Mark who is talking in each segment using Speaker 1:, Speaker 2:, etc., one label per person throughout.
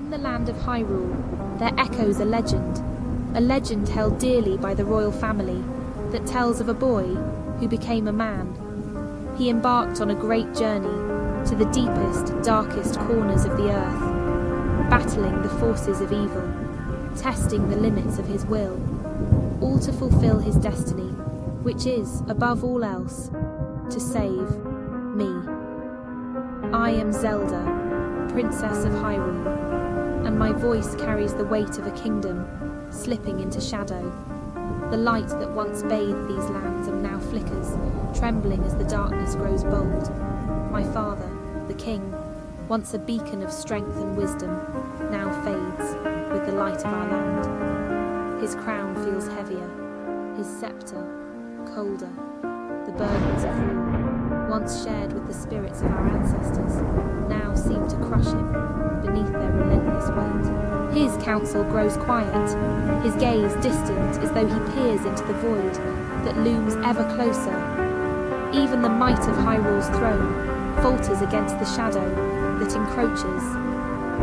Speaker 1: In the land of Hyrule, there echoes a legend held dearly by the royal family that tells of a boy who became a man. He embarked on a great journey to the deepest, darkest corners of the earth, battling the forces of evil, testing the limits of his will, all to fulfill his destiny, which is, above all else, to save me. I am Zelda, Princess of Hyrule, and my voice carries the weight of a kingdom slipping into shadow. The light that once bathed these lands now flickers, trembling as the darkness grows bold. My father, the king, once a beacon of strength and wisdom, now fades with the light of our land. His crown feels heavier, his sceptre colder. The burdens of rule, once shared with the spirits of our ancestors, now seem to crush him beneath their relentless weight. His counsel grows quiet, his gaze distant as though he peers into the void that looms ever closer. Even the might of Hyrule's throne falters against the shadow that encroaches.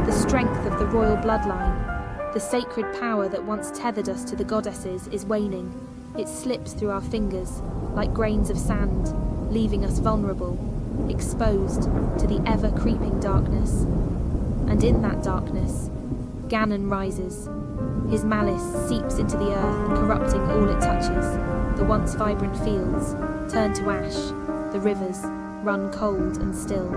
Speaker 1: The strength of the royal bloodline, the sacred power that once tethered us to the goddesses, is waning. It slips through our fingers like grains of sand, leaving us vulnerable, exposed to the ever-creeping darkness. And in that darkness, Ganon rises. His malice seeps into the earth, corrupting all it touches. The once vibrant fields turn to ash, the rivers run cold and still.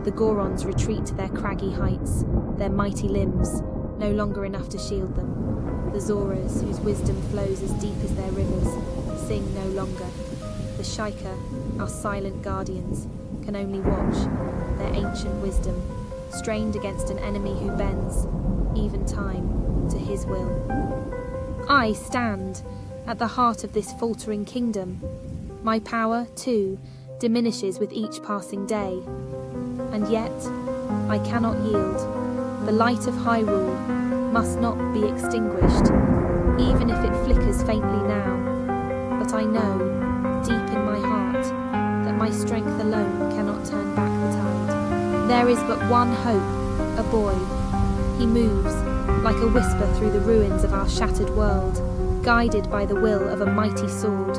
Speaker 1: The Gorons retreat to their craggy heights, their mighty limbs no longer enough to shield them. The Zoras, whose wisdom flows as deep as their rivers, sing no longer. The Shaika, our silent guardians, can only watch, their ancient wisdom, strained against an enemy who bends, even time, to his will. I stand at the heart of this faltering kingdom. My power, too, diminishes with each passing day. And yet, I cannot yield. The light of Hyrule must not be extinguished, even if it flickers faintly now. But I know, deep in my heart, that my strength alone cannot turn back the tide. There is but one hope, a boy. He moves, like a whisper through the ruins of our shattered world, guided by the will of a mighty sword.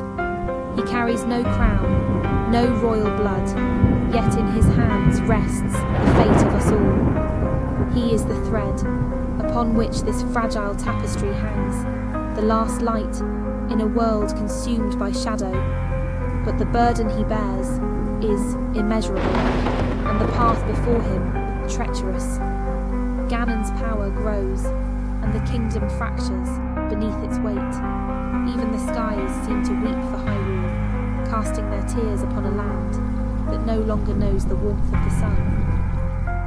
Speaker 1: He carries no crown, no royal blood, yet in his hands rests the fate of us all. He is the thread upon which this fragile tapestry hangs, the last light in a world consumed by shadow. But the burden he bears is immeasurable, and the path before him treacherous. Ganon's power grows, and the kingdom fractures beneath its weight. Even the skies seem to weep for Hyrule, casting their tears upon a land that no longer knows the warmth of the sun.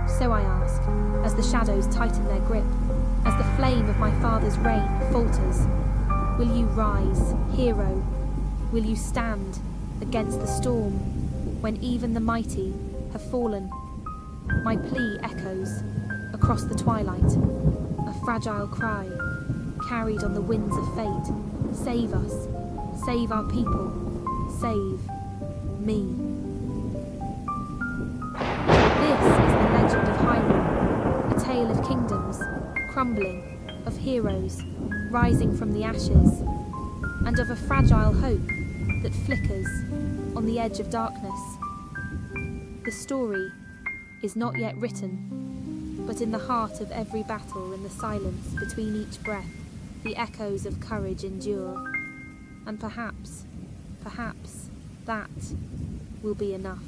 Speaker 1: So I ask, as the shadows tighten their grip, as the flame of my father's reign falters, will you rise, hero? Will you stand against the storm when even the mighty have fallen? My plea echoes across the twilight, a fragile cry, carried on the winds of fate. Save us, save our people, save me. This is the Legend of Hyrule, a tale of kingdoms, crumbling, of heroes, rising from the ashes, and of a fragile hope that flickers on the edge of darkness. The story is not yet written, but in the heart of every battle, in the silence between each breath, the echoes of courage endure. And perhaps that will be enough.